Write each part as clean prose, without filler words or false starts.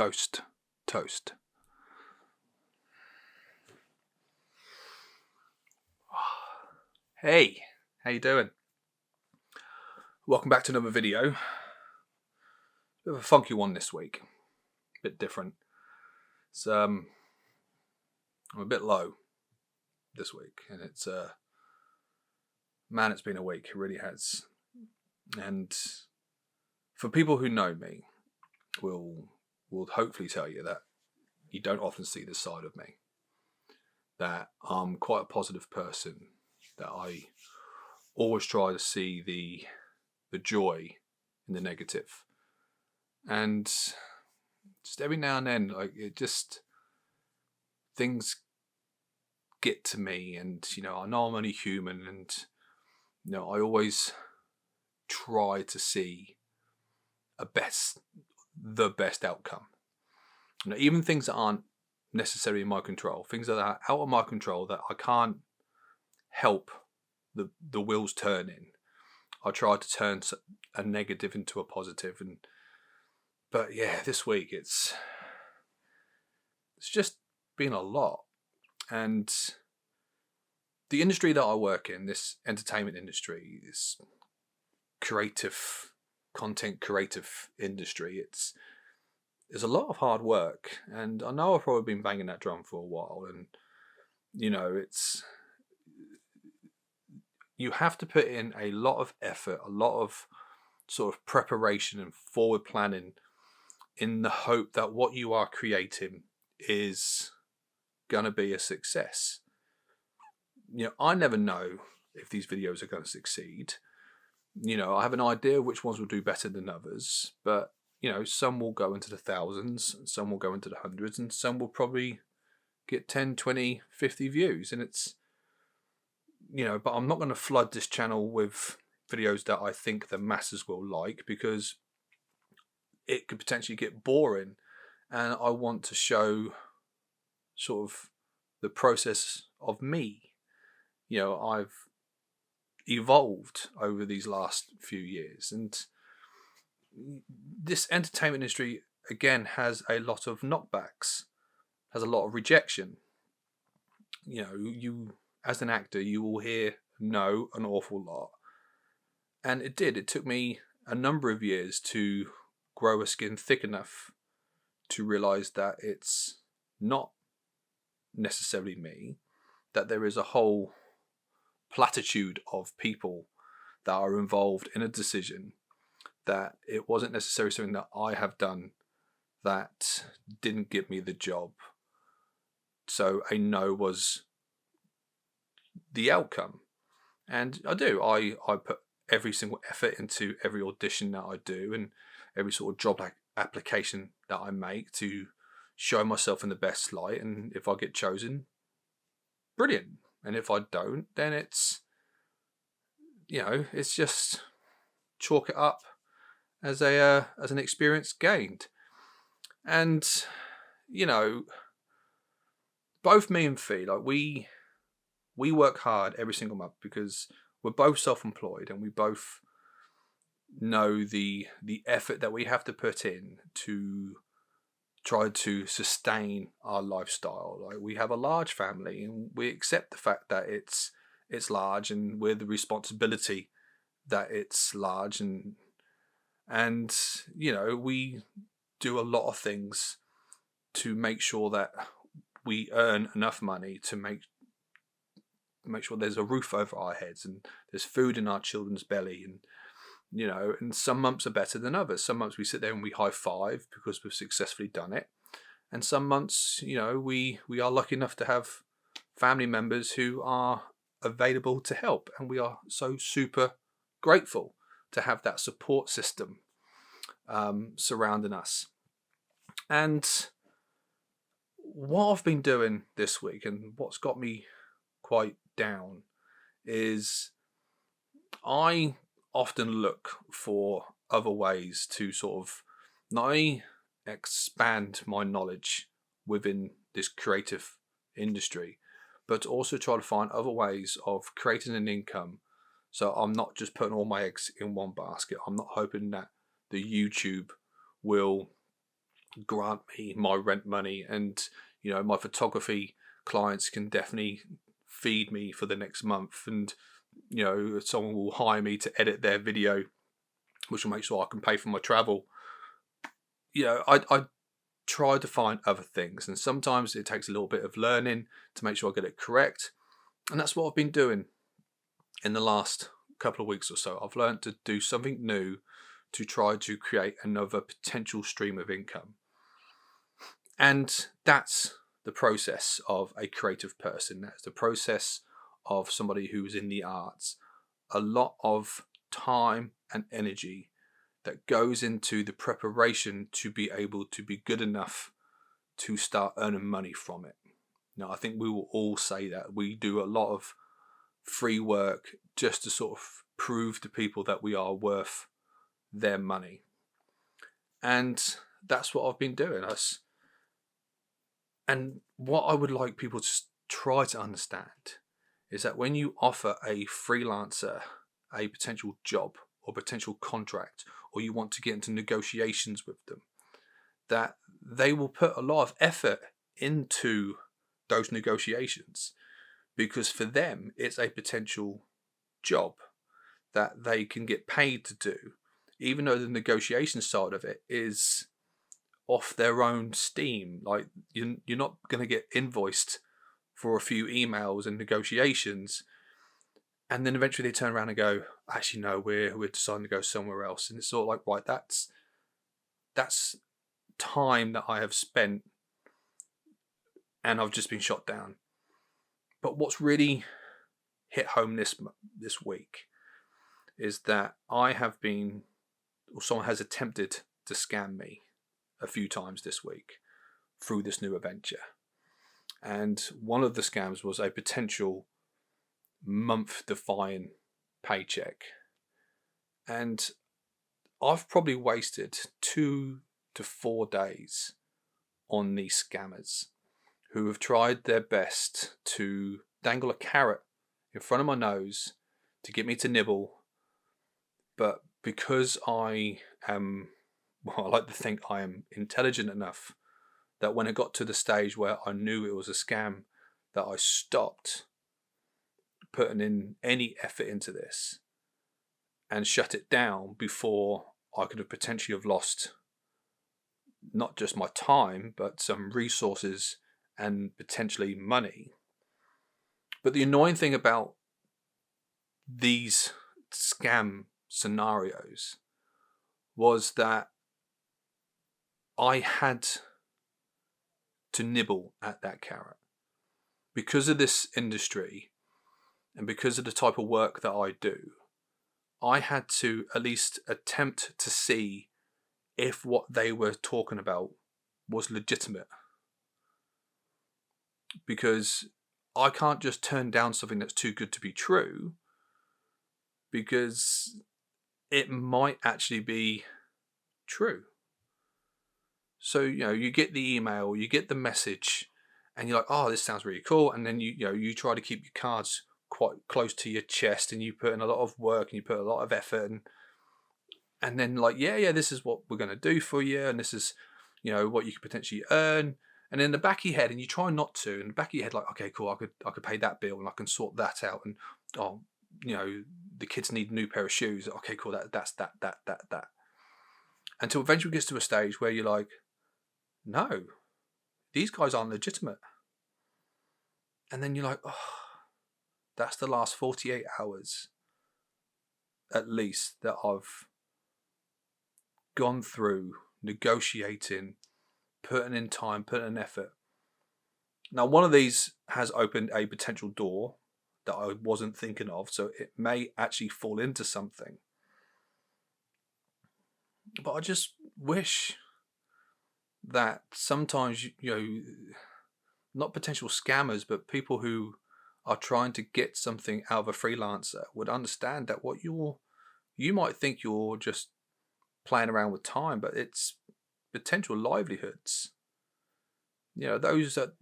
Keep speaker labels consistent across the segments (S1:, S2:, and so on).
S1: Toast. Toast. Hey, how you doing? Welcome back to another video. Bit of a funky one this week. Bit different. It's I'm a bit low this week, and it's man, it's been a week. It really has. And for people who know me, will hopefully tell you that you don't often see this side of me. That I'm quite a positive person. That I always try to see the joy in the negative. And just every now and then, like, it just, things get to me, and I know I'm only human, and I always try to see the best outcome. Even things that aren't necessarily in my control, things that are out of my control that I can't help the wheels turning. I try to turn a negative into a positive, but yeah, this week it's just been a lot. And the industry that I work in, this entertainment industry, this creative industry, there's a lot of hard work, and I know I've probably been banging that drum for a while, and you have to put in a lot of effort, a lot of sort of preparation and forward planning in the hope that what you are creating is going to be a success. I never know if these videos are going to succeed. I have an idea which ones will do better than others, but some will go into the thousands, some will go into the hundreds, and some will probably get 10, 20, 50 views. And it's, but I'm not going to flood this channel with videos that I think the masses will like, because it could potentially get boring. And I want to show sort of the process of me. I've evolved over these last few years, and this entertainment industry again has a lot of knockbacks, has a lot of rejection. You as an actor, you will hear no an awful lot, and it took me a number of years to grow a skin thick enough to realize that it's not necessarily me, that there is a whole platitude of people that are involved in a decision, that it wasn't necessarily something that I have done that didn't give me the job. So a no was the outcome. And I put every single effort into every audition that I do, and every sort of job application that I make, to show myself in the best light. And if I get chosen, brilliant. And if I don't, then it's just chalk it up as an experience gained. And both me and Fee, like, we work hard every single month, because we're both self-employed, and we both know the effort that we have to put in to try to sustain our lifestyle. Like, we have a large family, and we accept the fact that it's large, and we're the responsibility that it's large, and we do a lot of things to make sure that we earn enough money to make sure there's a roof over our heads, and there's food in our children's belly. And and some months are better than others. Some months we sit there and we high five because we've successfully done it, and some months we are lucky enough to have family members who are available to help, and we are so super grateful to have that support system surrounding us. And what I've been doing this week, and what's got me quite down, is I often look for other ways to sort of not only expand my knowledge within this creative industry, but also try to find other ways of creating an income. So I'm not just putting all my eggs in one basket. I'm not hoping that the YouTube will grant me my rent money, and my photography clients can definitely feed me for the next month, and someone will hire me to edit their video, which will make sure I can pay for my travel. I try to find other things, and sometimes it takes a little bit of learning to make sure I get it correct, and that's what I've been doing in the last couple of weeks or so. I've learned to do something new to try to create another potential stream of income. And that's the process of a creative person. That's the process of somebody who's in the arts. A lot of time and energy that goes into the preparation to be able to be good enough to start earning money from it. Now, I think we will all say that. We do a lot of free work just to sort of prove to people that we are worth their money. And that's what I've been doing. And what I would like people to try to understand is that when you offer a freelancer a potential job or potential contract, or you want to get into negotiations with them, that they will put a lot of effort into those negotiations, because for them it's a potential job that they can get paid to do, even though the negotiation side of it is off their own steam. Like, you're not going to get invoiced for a few emails and negotiations, and then eventually they turn around and go, actually no, we're deciding to go somewhere else. And it's sort of like, right, that's time that I have spent, and I've just been shot down. But what's really hit home this week is that someone has attempted to scam me a few times this week through this new adventure. And one of the scams was a potential month-defying paycheck. And I've probably wasted 2 to 4 days on these scammers who have tried their best to dangle a carrot in front of my nose to get me to nibble. But because I like to think I am intelligent enough that when it got to the stage where I knew it was a scam, that I stopped putting in any effort into this and shut it down before I could have potentially have lost not just my time, but some resources and potentially money. But the annoying thing about these scam scenarios was that I had to nibble at that carrot. Because of this industry and because of the type of work that I do, I had to at least attempt to see if what they were talking about was legitimate. Because I can't just turn down something that's too good to be true, because it might actually be true. So, you get the email, you get the message, and you're like, oh, this sounds really cool. And then you try to keep your cards quite close to your chest, and you put in a lot of work and you put a lot of effort, and then like, yeah, this is what we're going to do for you, and this is, what you could potentially earn. And in the back of your head, and you try not to, in the back of your head, like, okay, cool, I could pay that bill and I can sort that out, and the kids need a new pair of shoes. Okay, cool, that's that. Until eventually it gets to a stage where you're like, no, these guys aren't legitimate. And then you're like, oh, that's the last 48 hours at least that I've gone through negotiating, putting in time, putting in effort. Now, one of these has opened a potential door that I wasn't thinking of, so it may actually fall into something. But I just wish that sometimes, not potential scammers, but people who are trying to get something out of a freelancer would understand that what you might think you're just playing around with time, but it's potential livelihoods. Those are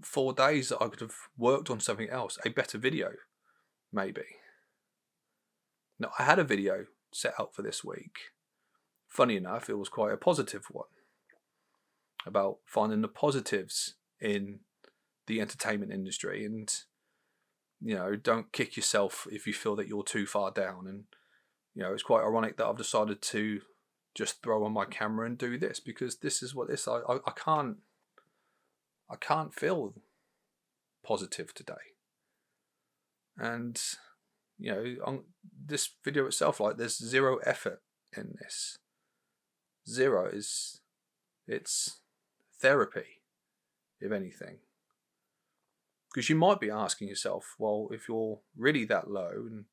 S1: 4 days that I could have worked on something else, a better video, maybe. Now, I had a video set out for this week. Funny enough, it was quite a positive one. about finding the positives in the entertainment industry, and don't kick yourself if you feel that you're too far down. And it's quite ironic that I've decided to just throw on my camera and do this, because this is what this I can't feel positive today. And on this video itself, like, there's zero effort in this. Zero. It's therapy, if anything. Because you might be asking yourself, well, if you're really that low and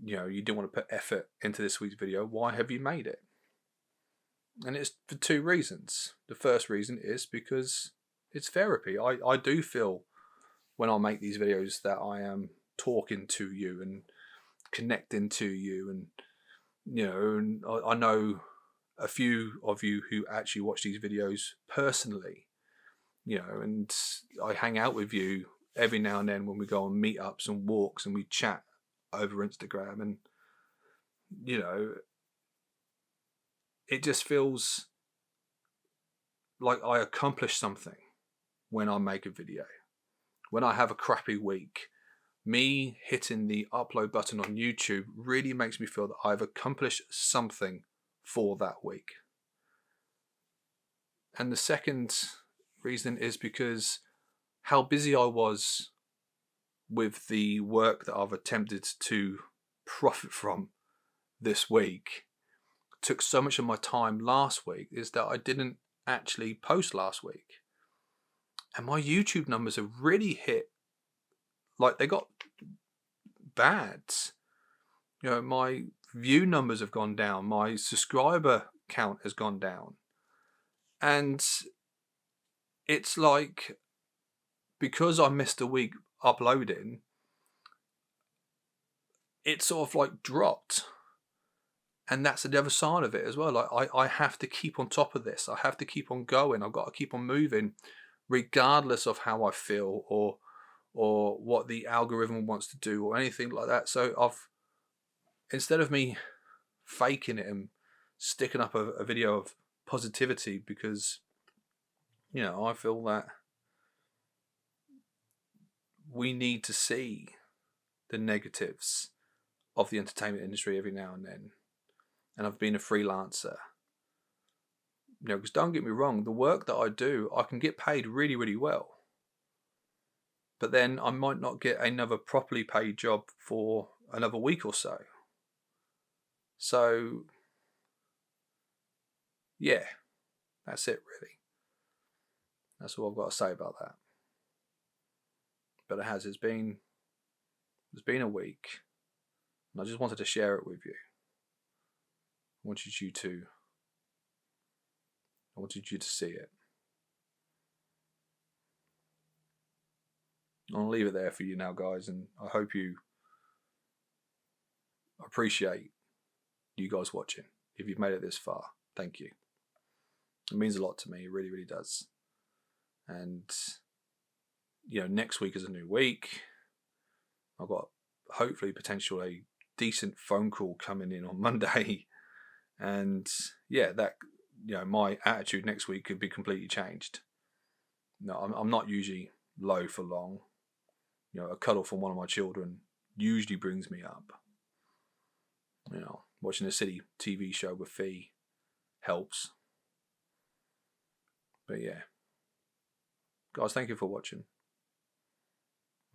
S1: you didn't want to put effort into this week's video, why have you made it? And it's for two reasons. The first reason is because it's therapy. I do feel when I make these videos that I am talking to you and connecting to you, and and I know a few of you who actually watch these videos personally, and I hang out with you every now and then when we go on meetups and walks and we chat over Instagram, and it just feels like I accomplish something when I make a video. When I have a crappy week, me hitting the upload button on YouTube really makes me feel that I've accomplished something for that week. And the second reason is because how busy I was with the work that I've attempted to profit from this week took so much of my time last week, is that I didn't actually post last week. And my YouTube numbers have really hit, like, they got bad. My view numbers have gone down. My subscriber count has gone down. And it's like, because I missed a week uploading, it sort of like dropped. And that's the other side of it as well. Like, I have to keep on top of this. I have to keep on going. I've got to keep on moving, regardless of how I feel or what the algorithm wants to do or anything like that. So instead of me faking it and sticking up a video of positivity, because I feel that we need to see the negatives of the entertainment industry every now and then. And I've been a freelancer, because don't get me wrong, the work that I do, I can get paid really, really well. But then I might not get another properly paid job for another week or so. So, yeah, that's it really. That's all I've got to say about that. But it's been a week, and I just wanted to share it with you. I wanted you to see it. I'll leave it there for you now, guys, and I hope you appreciate you guys watching. If you've made it this far, thank you. It means a lot to me. It really, really does. And next week is a new week. I've got hopefully potentially decent phone call coming in on Monday, and that my attitude next week could be completely changed. No, I'm not usually low for long. A cuddle from one of my children usually brings me up. Watching a city TV show with Fee helps. But yeah, guys, thank you for watching.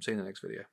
S1: See you in the next video.